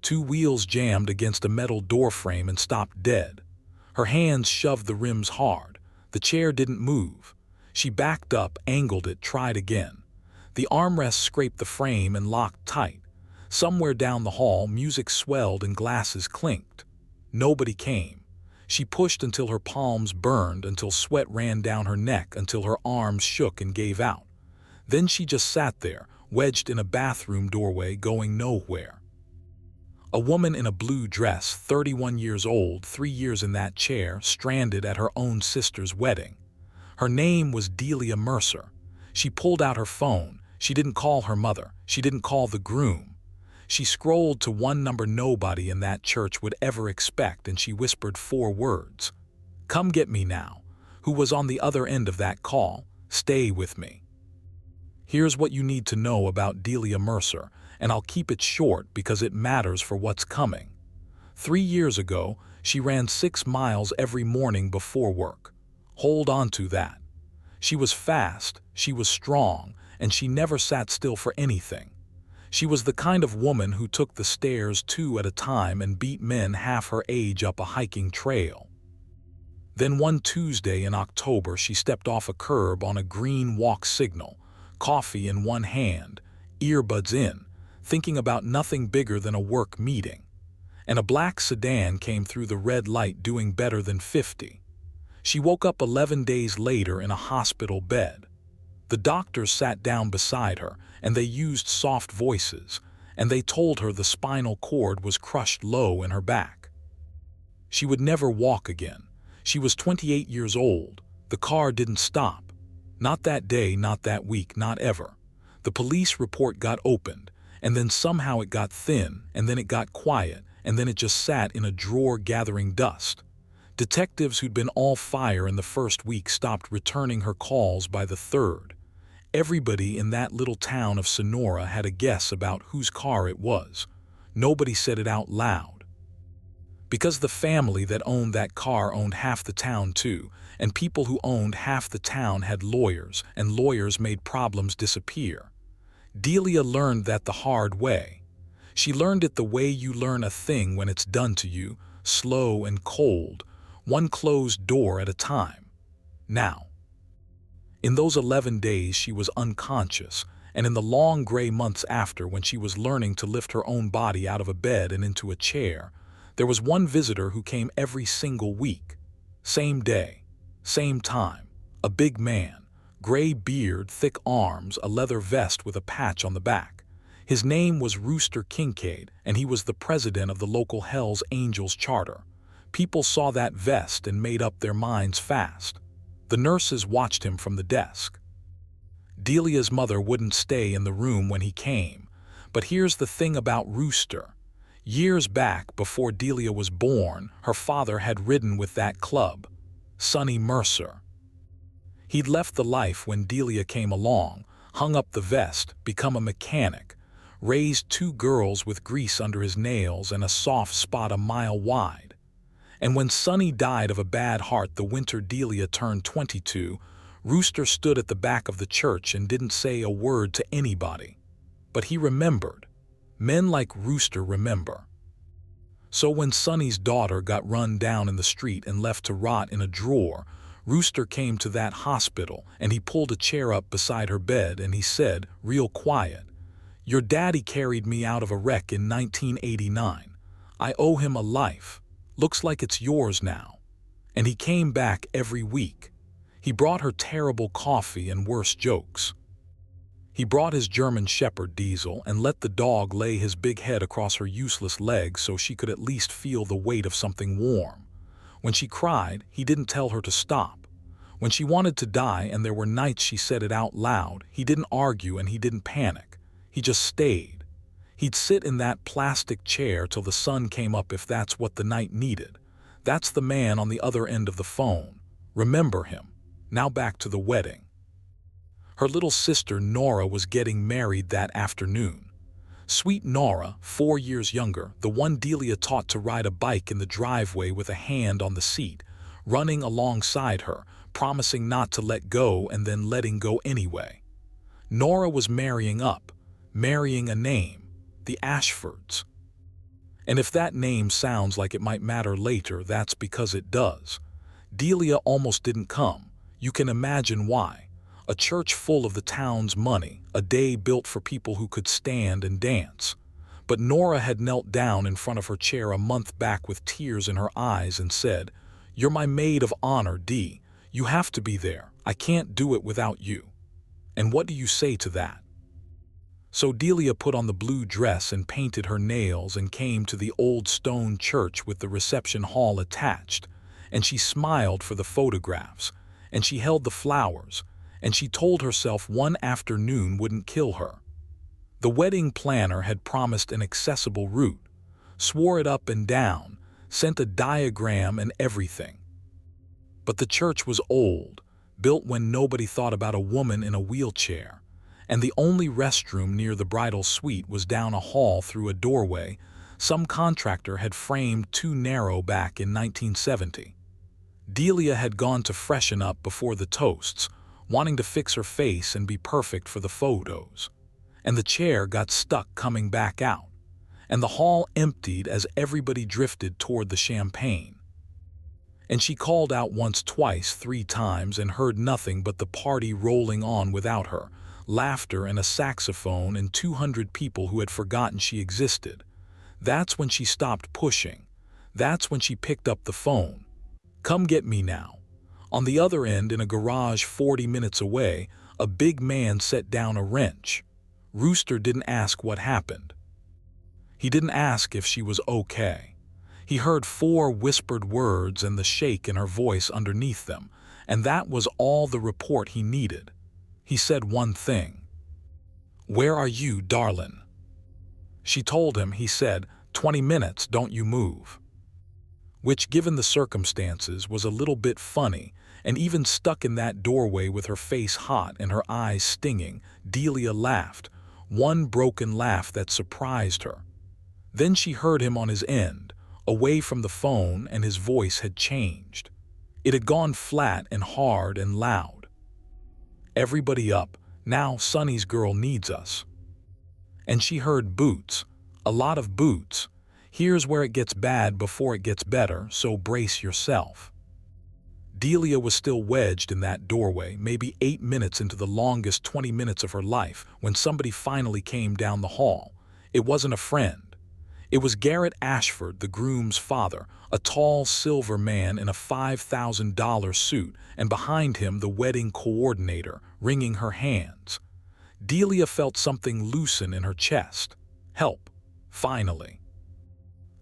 Two wheels jammed against a metal doorframe and stopped dead. Her hands shoved the rims hard. The chair didn't move. She backed up, angled it, tried again. The armrest scraped the frame and locked tight. Somewhere down the hall, music swelled and glasses clinked. Nobody came. She pushed until her palms burned, until sweat ran down her neck, until her arms shook and gave out. Then she just sat there, wedged in a bathroom doorway, going nowhere. A woman in a blue dress, 31 years old, 3 years in that chair, stranded at her own sister's wedding. Her name was Dileia Mercer. She pulled out her phone. She didn't call her mother. She didn't call the groom. She scrolled to one number nobody in that church would ever expect, and she whispered 4 words. "Come get me now." Who was on the other end of that call? "Stay with me." Here's what you need to know about Dileia Mercer, and I'll keep it short because it matters for what's coming. 3 years ago, she ran 6 miles every morning before work. Hold on to that. She was fast, she was strong, and she never sat still for anything. She was the kind of woman who took the stairs 2 at a time and beat men half her age up a hiking trail. Then one Tuesday in October, she stepped off a curb on a green walk signal, coffee in one hand, earbuds in, thinking about nothing bigger than a work meeting. And a black sedan came through the red light doing better than 50. She woke up 11 days later in a hospital bed. The doctors sat down beside her, and they used soft voices, and they told her the spinal cord was crushed low in her back. She would never walk again. She was 28 years old. The car didn't stop. Not that day, not that week, not ever. The police report got opened, and then somehow it got thin, and then it got quiet, and then it just sat in a drawer gathering dust. Detectives who'd been all fire in the first week stopped returning her calls by the third. Everybody in that little town of Sonora had a guess about whose car it was. Nobody said it out loud. Because the family that owned that car owned half the town too, and people who owned half the town had lawyers, and lawyers made problems disappear. Dileia learned that the hard way. She learned it the way you learn a thing when it's done to you, slow and cold, one closed door at a time. Now, in those 11 days she was unconscious, and in the long gray months after, when she was learning to lift her own body out of a bed and into a chair, there was one visitor who came every single week. Same day, same time, a big man, gray beard, thick arms, a leather vest with a patch on the back. His name was Rooster Kincaid, and he was the president of the local Hells Angels charter. People saw that vest and made up their minds fast. The nurses watched him from the desk. Dileia's mother wouldn't stay in the room when he came. But here's the thing about Rooster. Years back, before Dileia was born, her father had ridden with that club, Sonny Mercer. He'd left the life when Dileia came along, hung up the vest, become a mechanic, raised 2 girls with grease under his nails and a soft spot a mile wide. And when Sonny died of a bad heart the winter Dileia turned 22, Rooster stood at the back of the church and didn't say a word to anybody. But he remembered. Men like Rooster remember. So when Sonny's daughter got run down in the street and left to rot in a drawer, Rooster came to that hospital and he pulled a chair up beside her bed and he said, real quiet, "Your daddy carried me out of a wreck in 1989. I owe him a life. Looks like it's yours now." And he came back every week. He brought her terrible coffee and worse jokes. He brought his German Shepherd Diesel and let the dog lay his big head across her useless legs so she could at least feel the weight of something warm. When she cried, he didn't tell her to stop. When she wanted to die and there were nights she said it out loud, he didn't argue and he didn't panic. He just stayed. He'd sit in that plastic chair till the sun came up if that's what the night needed. That's the man on the other end of the phone. Remember him. Now back to the wedding. Her little sister Nora was getting married that afternoon. Sweet Nora, 4 years younger, the one Dileia taught to ride a bike in the driveway with a hand on the seat, running alongside her, promising not to let go and then letting go anyway. Nora was marrying up, marrying a name, the Ashfords. And if that name sounds like it might matter later, that's because it does. Delia almost didn't come. You can imagine why. A church full of the town's money, a day built for people who could stand and dance. But Nora had knelt down in front of her chair a month back with tears in her eyes and said, "You're my maid of honor, Dee. You have to be there. I can't do it without you." And what do you say to that? So Delia put on the blue dress and painted her nails and came to the old stone church with the reception hall attached, and she smiled for the photographs, and she held the flowers, and she told herself one afternoon wouldn't kill her. The wedding planner had promised an accessible route, swore it up and down, sent a diagram and everything. But the church was old, built when nobody thought about a woman in a wheelchair, and the only restroom near the bridal suite was down a hall through a doorway some contractor had framed too narrow back in 1970. Delia had gone to freshen up before the toasts, wanting to fix her face and be perfect for the photos. And the chair got stuck coming back out, and the hall emptied as everybody drifted toward the champagne. And she called out once, twice, 3 times and heard nothing but the party rolling on without her, laughter and a saxophone and 200 people who had forgotten she existed. That's when she stopped pushing. That's when she picked up the phone. "Come get me now." On the other end, in a garage 40 minutes away, a big man set down a wrench. Rooster didn't ask what happened. He didn't ask if she was okay. He heard 4 whispered words and the shake in her voice underneath them, and that was all the report he needed. He said one thing. "Where are you, darlin'?" She told him. He said, 20 minutes, don't you move." Which, given the circumstances, was a little bit funny, and even stuck in that doorway with her face hot and her eyes stinging, Delia laughed, one broken laugh that surprised her. Then she heard him on his end, away from the phone, and his voice had changed. It had gone flat and hard and loud. "Everybody up, now Sonny's girl needs us." And she heard boots, a lot of boots. Here's where it gets bad before it gets better, so brace yourself. Delia was still wedged in that doorway, maybe 8 minutes into the longest 20 minutes of her life, when somebody finally came down the hall. It wasn't a friend. It was Garrett Ashford, the groom's father, a tall silver man in a $5,000 suit, and behind him the wedding coordinator, wringing her hands. Delia felt something loosen in her chest. Help, finally.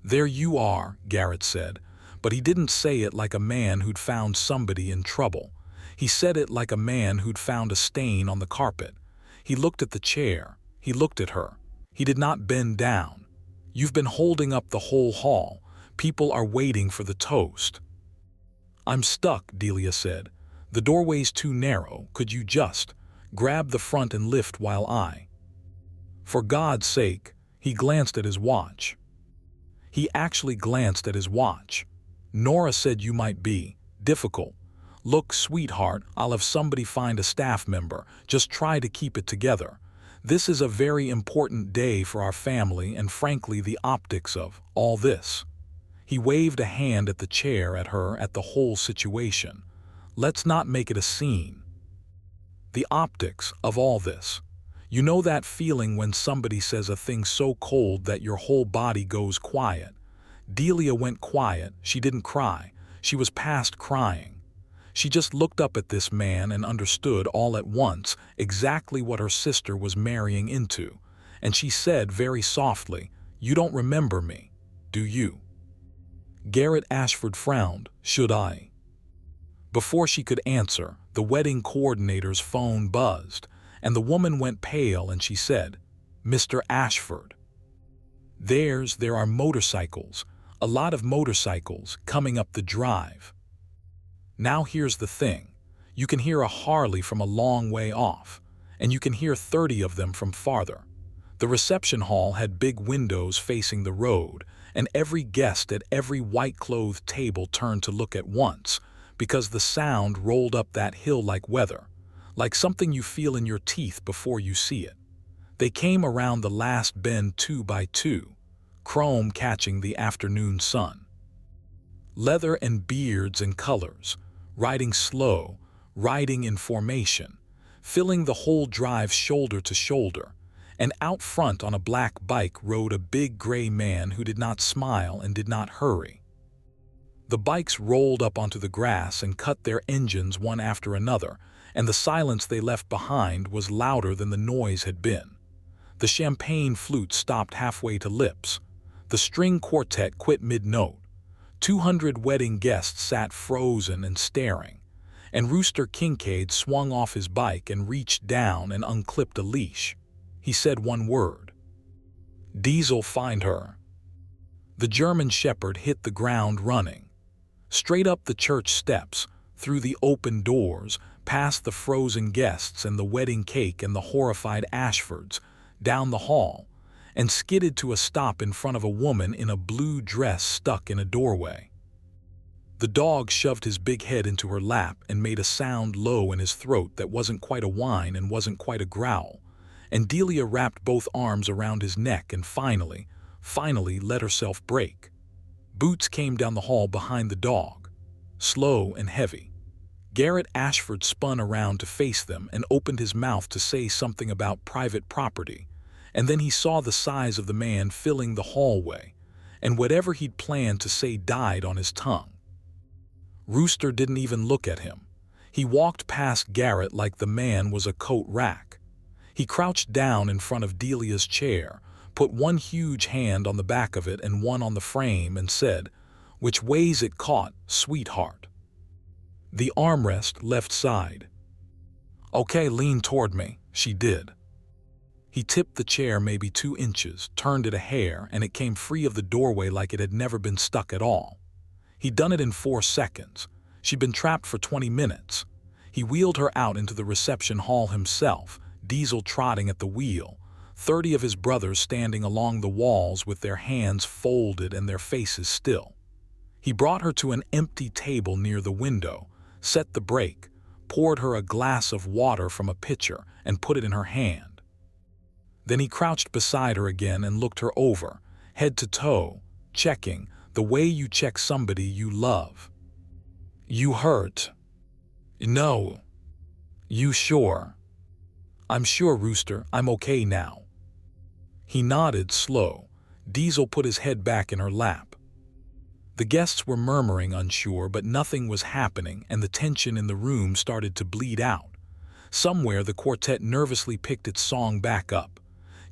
"There you are," Garrett said, but he didn't say it like a man who'd found somebody in trouble. He said it like a man who'd found a stain on the carpet. He looked at the chair. He looked at her. He did not bend down. "You've been holding up the whole hall. People are waiting for the toast." "I'm stuck," Delia said. "The doorway's too narrow. Could you just grab the front and lift while I—" "For God's sake," he glanced at his watch. He actually glanced at his watch. "Nora said you might be difficult. Look, sweetheart, I'll have somebody find a staff member. Just try to keep it together. This is a very important day for our family and frankly the optics of all this." He waved a hand at the chair, at her, at the whole situation. "Let's not make it a scene. The optics of all this. You know that feeling when somebody says a thing so cold that your whole body goes quiet?" Delia went quiet. She didn't cry. She was past crying. She just looked up at this man and understood all at once exactly what her sister was marrying into. And she said very softly, "You don't remember me, do you?" Garrett Ashford frowned. "Should I?" Before she could answer, the wedding coordinator's phone buzzed, and the woman went pale and she said, "Mr. Ashford, there are motorcycles, a lot of motorcycles, coming up the drive." Now here's the thing. You can hear a Harley from a long way off, and you can hear 30 of them from farther. The reception hall had big windows facing the road, and every guest at every white-clothed table turned to look at once, because the sound rolled up that hill like weather, like something you feel in your teeth before you see it. They came around the last bend 2 by 2, chrome catching the afternoon sun. Leather and beards and colors, riding slow, riding in formation, filling the whole drive shoulder to shoulder, and out front on a black bike rode a big gray man who did not smile and did not hurry. The bikes rolled up onto the grass and cut their engines one after another, and the silence they left behind was louder than the noise had been. The champagne flute stopped halfway to lips. The string quartet quit mid-note. 200 wedding guests sat frozen and staring, and Rooster Kincaid swung off his bike and reached down and unclipped a leash. He said one word. "Diesel, find her." The German shepherd hit the ground running. Straight up the church steps, through the open doors, past the frozen guests and the wedding cake and the horrified Ashfords, down the hall, and skidded to a stop in front of a woman in a blue dress stuck in a doorway. The dog shoved his big head into her lap and made a sound low in his throat that wasn't quite a whine and wasn't quite a growl, and Delia wrapped both arms around his neck and finally let herself break. Boots came down the hall behind the dog, slow and heavy. Garrett Ashford spun around to face them and opened his mouth to say something about private property, and then he saw the size of the man filling the hallway, and whatever he'd planned to say died on his tongue. Rooster didn't even look at him. He walked past Garrett like the man was a coat rack. He crouched down in front of Delia's chair, put one huge hand on the back of it and one on the frame, and said, "Which way's it caught, sweetheart?" "The armrest, left side." "Okay, lean toward me." She did. He tipped the chair maybe 2 inches, turned it a hair, and it came free of the doorway like it had never been stuck at all. He'd done it in 4 seconds. She'd been trapped for 20 minutes. He wheeled her out into the reception hall himself, Diesel trotting at the wheel, 30 of his brothers standing along the walls with their hands folded and their faces still. He brought her to an empty table near the window, set the brake, poured her a glass of water from a pitcher, and put it in her hand. Then he crouched beside her again and looked her over, head to toe, checking, the way you check somebody you love. "You hurt?" "No." "You sure?" "I'm sure, Rooster, I'm okay now." He nodded, slow. Diesel put his head back in her lap. The guests were murmuring, unsure, but nothing was happening, and the tension in the room started to bleed out. Somewhere the quartet nervously picked its song back up.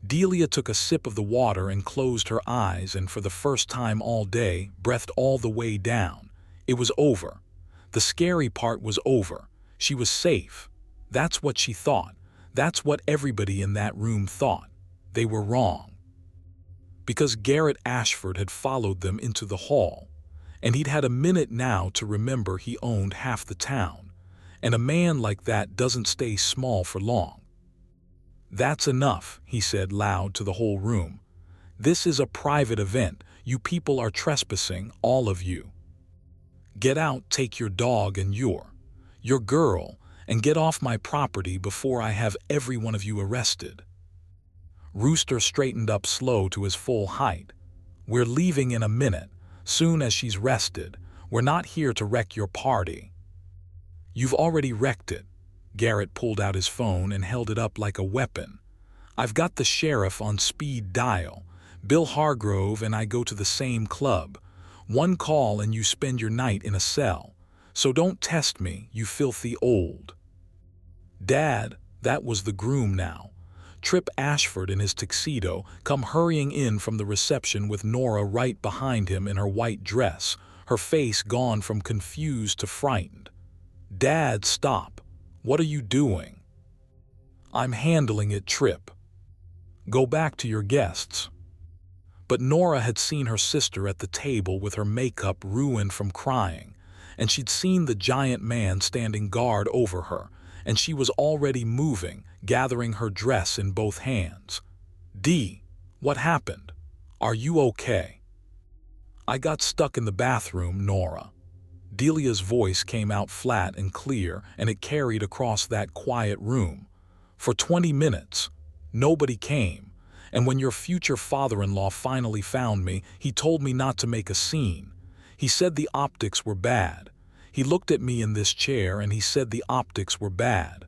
Delia took a sip of the water and closed her eyes, and for the first time all day, breathed all the way down. It was over. The scary part was over. She was safe. That's what she thought. That's what everybody in that room thought. They were wrong. Because Garrett Ashford had followed them into the hall, and he'd had a minute now to remember he owned half the town, and a man like that doesn't stay small for long. "That's enough," he said loud to the whole room. "This is a private event. You people are trespassing, all of you. Get out, take your dog and your girl, and get off my property before I have every one of you arrested." Rooster straightened up slow to his full height. "We're leaving in a minute, soon as she's rested. We're not here to wreck your party." "You've already wrecked it." Garrett pulled out his phone and held it up like a weapon. "I've got the sheriff on speed dial. Bill Hargrove and I go to the same club. One call and you spend your night in a cell. So don't test me, you filthy old." "Dad," that was the groom now. Trip Ashford in his tuxedo, come hurrying in from the reception with Nora right behind him in her white dress, her face gone from confused to frightened. "Dad, stop. What are you doing?" "I'm handling it, Trip. Go back to your guests." But Nora had seen her sister at the table with her makeup ruined from crying, and she'd seen the giant man standing guard over her, and she was already moving, gathering her dress in both hands. "Dee, what happened? Are you okay?" "I got stuck in the bathroom, Nora." Delia's voice came out flat and clear, and it carried across that quiet room. "For 20 minutes. Nobody came, And when your future father-in-law finally found me, he told me not to make a scene. He said the optics were bad. He looked at me in this chair and he said the optics were bad."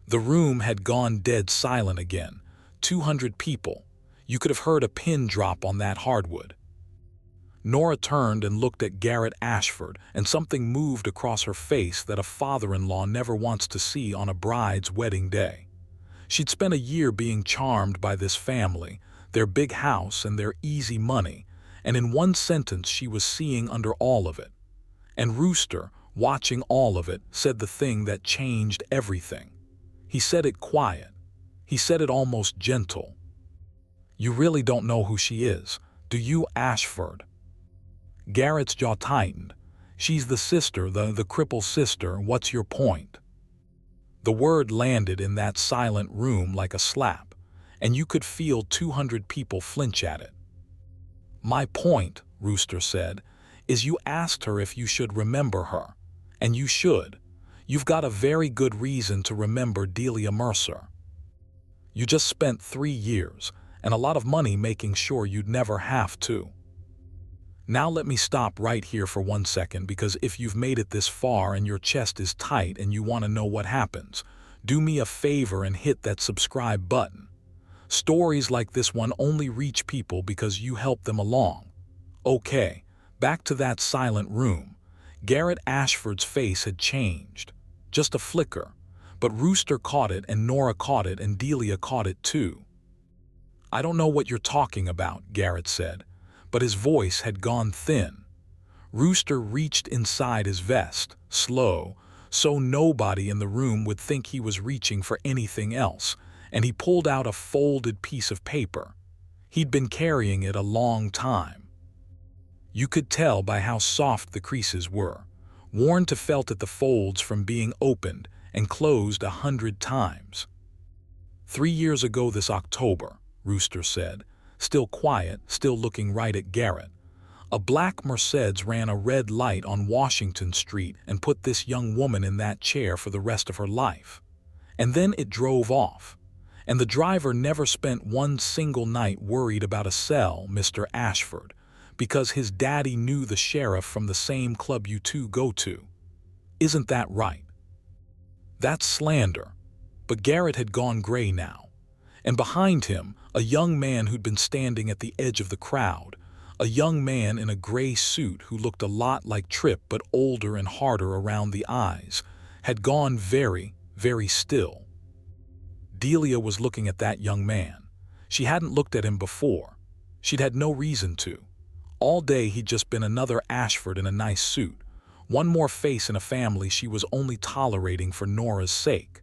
The room had gone dead silent again. 200 people. You could have heard a pin drop on that hardwood. Nora turned and looked at Garrett Ashford, and something moved across her face that a father-in-law never wants to see on a bride's wedding day. She'd spent a year being charmed by this family, their big house and their easy money, and in one sentence she was seeing under all of it. And Rooster, watching all of it, said the thing that changed everything. He said it quiet. He said it almost gentle. "You really don't know who she is, do you, Ashford?" Garrett's jaw tightened. "She's the sister, the cripple sister. What's your point?" The word landed in that silent room like a slap, and you could feel 200 people flinch at it. "My point," Rooster said, "is you asked her if you should remember her. And you should. You've got a very good reason to remember Delia Mercer. You just spent 3 years, and a lot of money making sure you'd never have to. Now let me stop right here for 1 second, because if you've made it this far and your chest is tight and you want to know what happens, do me a favor and hit that subscribe button. Stories like this one only reach people because you help them along. Okay, back to that silent room. Garrett Ashford's face had changed. Just a flicker. But Rooster caught it, and Nora caught it, and Delia caught it too. "I don't know what you're talking about," Garrett said, but his voice had gone thin. Rooster reached inside his vest, slow, so nobody in the room would think he was reaching for anything else, and he pulled out a folded piece of paper. He'd been carrying it a long time. You could tell by how soft the creases were, worn to felt at the folds from being opened and closed 100 times. 3 years ago this October," Rooster said, still quiet, still looking right at Garrett, "a black Mercedes ran a red light on Washington Street and put this young woman in that chair for the rest of her life. And then it drove off. And the driver never spent one single night worried about a cell, Mr. Ashford, because his daddy knew the sheriff from the same club you two go to. Isn't that right?" That's slander. But Garrett had gone gray now. And behind him, a young man who'd been standing at the edge of the crowd, a young man in a gray suit who looked a lot like Tripp but older and harder around the eyes, had gone very, very still. Delia was looking at that young man. She hadn't looked at him before. She'd had no reason to. All day he'd just been another Ashford in a nice suit, one more face in a family she was only tolerating for Nora's sake.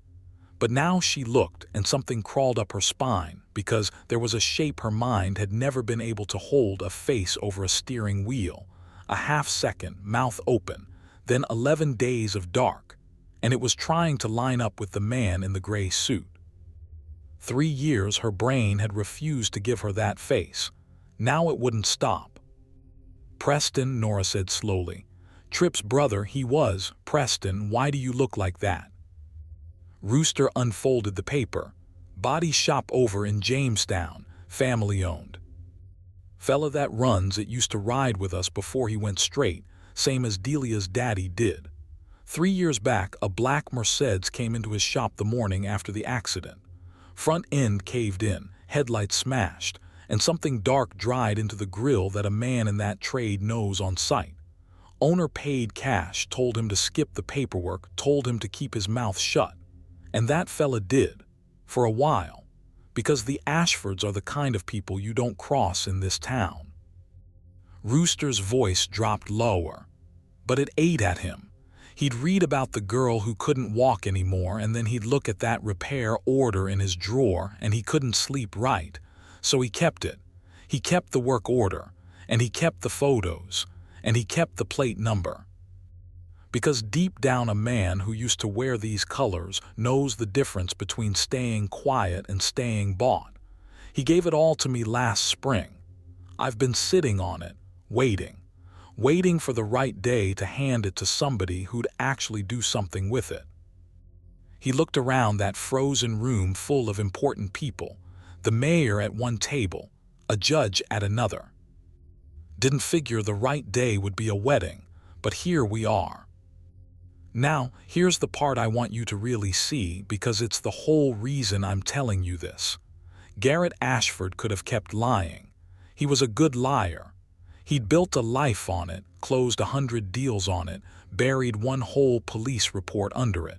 But now she looked, and something crawled up her spine, because there was a shape her mind had never been able to hold, a face over a steering wheel, a half-second, mouth open, then 11 days of dark, and it was trying to line up with the man in the gray suit. 3 years her brain had refused to give her that face. Now it wouldn't stop. "Preston," Nora said slowly. "Tripp's brother, he was. Preston, why do you look like that?" Rooster unfolded the paper. "Body shop over in Jamestown, family-owned. Fella that runs it used to ride with us before he went straight, same as Delia's daddy did. 3 years back, a black Mercedes came into his shop the morning after the accident. Front end caved in, headlights smashed, and something dark dried into the grill that a man in that trade knows on sight. Owner paid cash, told him to skip the paperwork, told him to keep his mouth shut. And that fella did, for a while, because the Ashfords are the kind of people you don't cross in this town." Rooster's voice dropped lower, but it ate at him. He'd read about the girl who couldn't walk anymore, and then he'd look at that repair order in his drawer, and he couldn't sleep right, so he kept it. He kept the work order, and he kept the photos, and he kept the plate number. Because deep down a man who used to wear these colors knows the difference between staying quiet and staying bought. He gave it all to me last spring. I've been sitting on it, waiting for the right day to hand it to somebody who'd actually do something with it. He looked around that frozen room full of important people, The mayor at one table, a judge at another. Didn't figure the right day would be a wedding, but here we are. Now, here's the part I want you to really see, because it's the whole reason I'm telling you this. Garrett Ashford could have kept lying. He was a good liar. He'd built a life on it, closed 100 deals on it, buried one whole police report under it.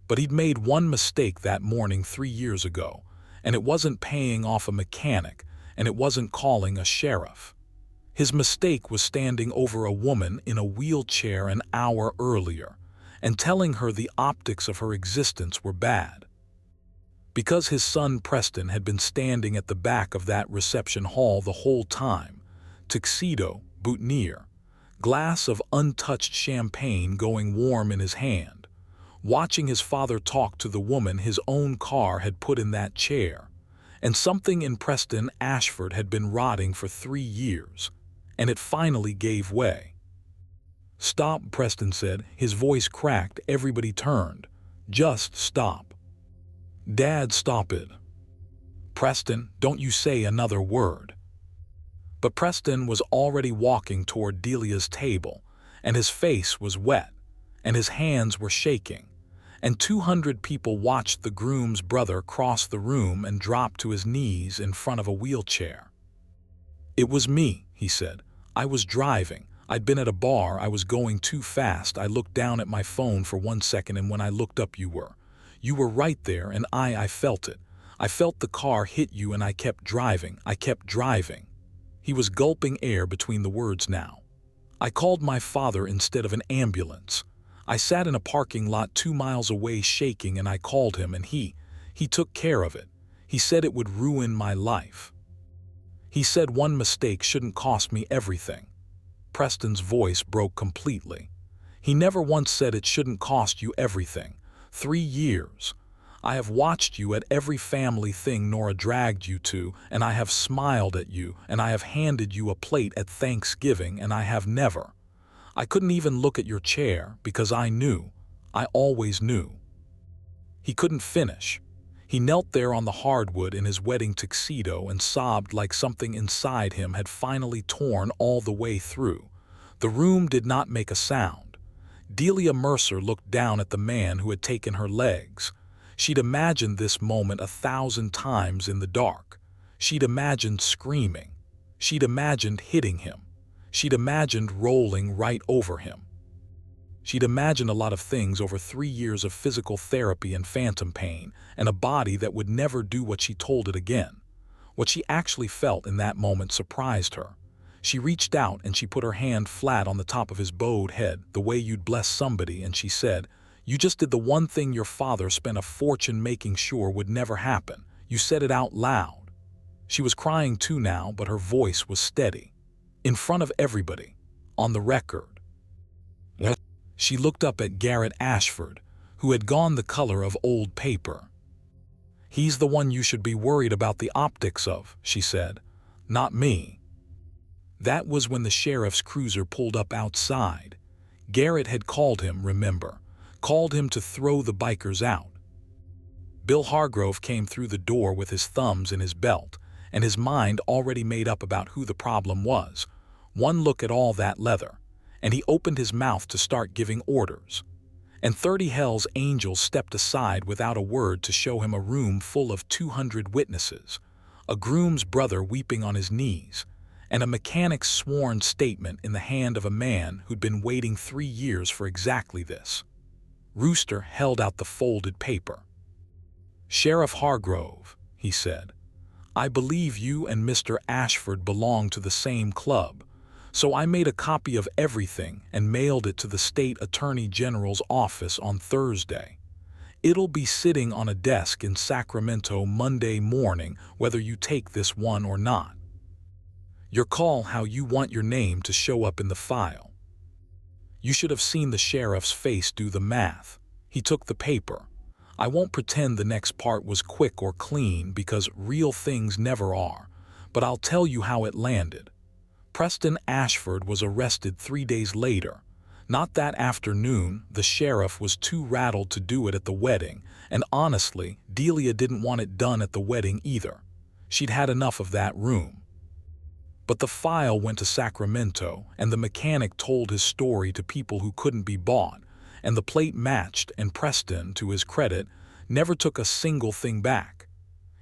But he'd made one mistake that morning 3 years ago, and it wasn't paying off a mechanic, and it wasn't calling a sheriff. His mistake was standing over a woman in a wheelchair an hour earlier and telling her the optics of her existence were bad. Because his son Preston had been standing at the back of that reception hall the whole time, tuxedo, boutonniere, glass of untouched champagne going warm in his hand, watching his father talk to the woman his own car had put in that chair, and something in Preston Ashford had been rotting for 3 years, and it finally gave way. "Stop," Preston said. His voice cracked. Everybody turned. "Just stop." "Dad, stop it." "Preston, don't you say another word." But Preston was already walking toward Deleia's table, and his face was wet, and his hands were shaking, and 200 people watched the groom's brother cross the room and drop to his knees in front of a wheelchair. "It was me," he said. "I was driving. I'd been at a bar. I was going too fast. I looked down at my phone for 1 second, and when I looked up, you were. You were right there, and I felt it. I felt the car hit you, and I kept driving. I kept driving." He was gulping air between the words now. "I called my father instead of an ambulance. I sat in a parking lot 2 miles away shaking, and I called him, and he took care of it. He said it would ruin my life. He said one mistake shouldn't cost me everything." Preston's voice broke completely. "He never once said it shouldn't cost you everything. 3 years. I have watched you at every family thing Nora dragged you to, and I have smiled at you, and I have handed you a plate at Thanksgiving, and I have never. I couldn't even look at your chair because I knew. I always knew." He couldn't finish. He knelt there on the hardwood in his wedding tuxedo and sobbed like something inside him had finally torn all the way through. The room did not make a sound. Delia Mercer looked down at the man who had taken her legs. She'd imagined this moment 1,000 times in the dark. She'd imagined screaming. She'd imagined hitting him. She'd imagined rolling right over him. She'd imagined a lot of things over 3 years of physical therapy and phantom pain, and a body that would never do what she told it again. What she actually felt in that moment surprised her. She reached out and she put her hand flat on the top of his bowed head, the way you'd bless somebody, and she said, "You just did the one thing your father spent a fortune making sure would never happen. You said it out loud." She was crying too now, but her voice was steady. In front of everybody. On the record. She looked up at Garrett Ashford, who had gone the color of old paper. "He's the one you should be worried about the optics of," she said. "Not me." That was when the sheriff's cruiser pulled up outside. Garrett had called him, remember, called him to throw the bikers out. Bill Hargrove came through the door with his thumbs in his belt, and his mind already made up about who the problem was. One look at all that leather, and he opened his mouth to start giving orders. And 30 Hell's Angels stepped aside without a word to show him a room full of 200 witnesses, a groom's brother weeping on his knees, and a mechanic's sworn statement in the hand of a man who'd been waiting 3 years for exactly this. Rooster held out the folded paper. "Sheriff Hargrove," he said, "I believe you and Mr. Ashford belong to the same club, so I made a copy of everything and mailed it to the state attorney general's office on Thursday. It'll be sitting on a desk in Sacramento Monday morning, whether you take this one or not. Your call how you want your name to show up in the file." You should have seen the sheriff's face do the math. He took the paper. I won't pretend the next part was quick or clean because real things never are, but I'll tell you how it landed. Preston Ashford was arrested 3 days later, Not that afternoon, the sheriff was too rattled to do it at the wedding, and honestly, Delia didn't want it done at the wedding either. She'd had enough of that room. But the file went to Sacramento, and the mechanic told his story to people who couldn't be bought, and the plate matched, and Preston, to his credit, never took a single thing back.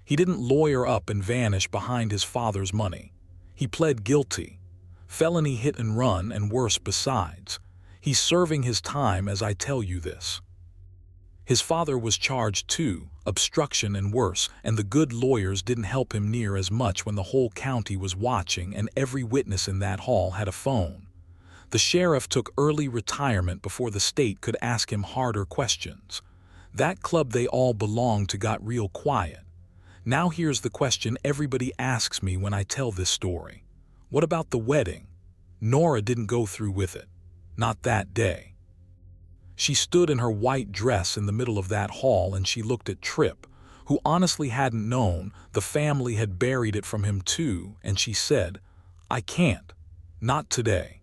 He didn't lawyer up and vanish behind his father's money. He pled guilty. Felony hit and run, and worse besides. He's serving his time as I tell you this. His father was charged too, obstruction and worse, and the good lawyers didn't help him near as much when the whole county was watching and every witness in that hall had a phone. The sheriff took early retirement before the state could ask him harder questions. That club they all belonged to got real quiet. Now here's the question everybody asks me when I tell this story. What about the wedding? Nora didn't go through with it. Not that day. She stood in her white dress in the middle of that hall and she looked at Tripp, who honestly hadn't known the family had buried it from him too, and she said, "I can't. Not today.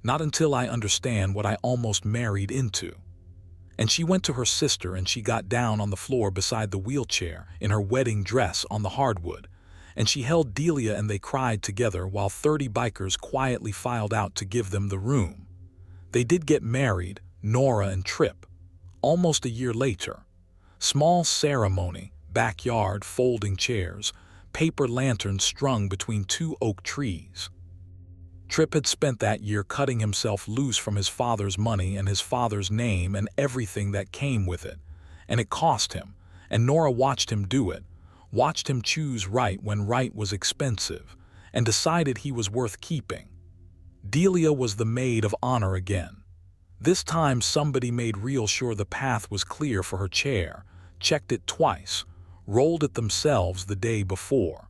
Not until I understand what I almost married into." And she went to her sister and she got down on the floor beside the wheelchair in her wedding dress on the hardwood, and she held Delia and they cried together while 30 bikers quietly filed out to give them the room. They did get married, Nora and Tripp, almost a year later. Small ceremony, backyard, folding chairs, paper lanterns strung between 2 oak trees. Tripp had spent that year cutting himself loose from his father's money and his father's name and everything that came with it, and it cost him, and Nora watched him do it, watched him choose right when right was expensive, and decided he was worth keeping. Delia was the maid of honor again. This time somebody made real sure the path was clear for her chair, checked it twice, rolled it themselves the day before.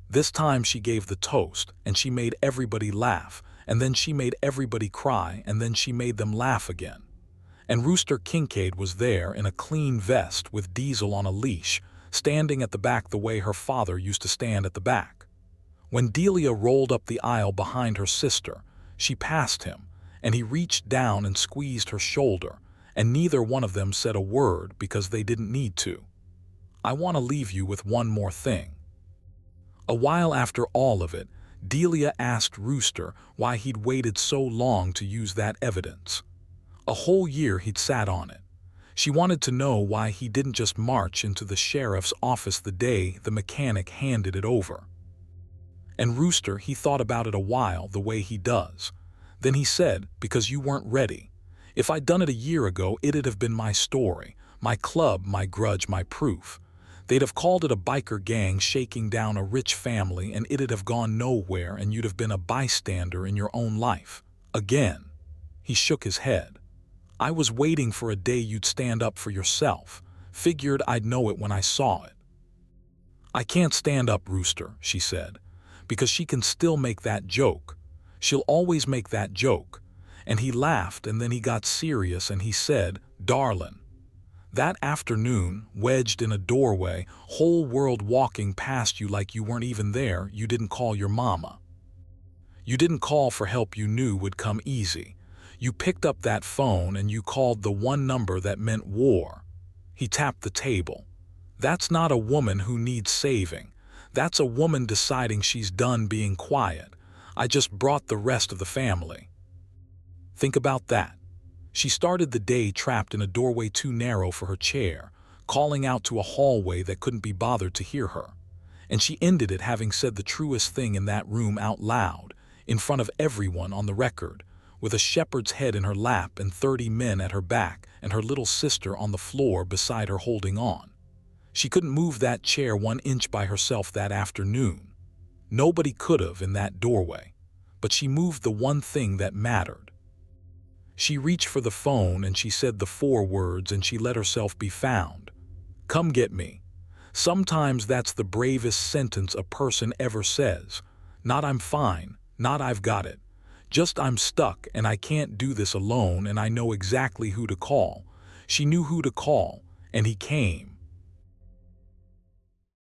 This time she gave the toast, and she made everybody laugh, and then she made everybody cry, and then she made them laugh again. And Rooster Kincaid was there in a clean vest with Diesel on a leash, standing at the back the way her father used to stand at the back. When Delia rolled up the aisle behind her sister, she passed him, and he reached down and squeezed her shoulder, and neither one of them said a word because they didn't need to. I want to leave you with one more thing. A while after all of it, Delia asked Rooster why he'd waited so long to use that evidence. A whole year he'd sat on it. She wanted to know why he didn't just march into the sheriff's office the day the mechanic handed it over. And Rooster, he thought about it a while the way he does. Then he said, "Because you weren't ready. If I'd done it a year ago, it'd have been my story, my club, my grudge, my proof. They'd have called it a biker gang shaking down a rich family, and it'd have gone nowhere, and you'd have been a bystander in your own life. Again." He shook his head. "I was waiting for a day you'd stand up for yourself. Figured I'd know it when I saw it." "I can't stand up, Rooster," she said, "because she can still make that joke. She'll always make that joke." And he laughed, and then he got serious and he said, "Darlin', that afternoon, wedged in a doorway, whole world walking past you like you weren't even there, you didn't call your mama. You didn't call for help you knew would come easy. You picked up that phone and you called the one number that meant war." He tapped the table. "That's not a woman who needs saving. That's a woman deciding she's done being quiet. I just brought the rest of the family." Think about that. She started the day trapped in a doorway too narrow for her chair, calling out to a hallway that couldn't be bothered to hear her. And she ended it having said the truest thing in that room out loud, in front of everyone on the record, with a shepherd's head in her lap and 30 men at her back and her little sister on the floor beside her holding on. She couldn't move that chair 1 inch by herself that afternoon. Nobody could have in that doorway. But she moved the one thing that mattered. She reached for the phone and she said the 4 words and she let herself be found. "Come get me." Sometimes that's the bravest sentence a person ever says. Not "I'm fine," not "I've got it." Just "I'm stuck and I can't do this alone and I know exactly who to call." She knew who to call, and he came.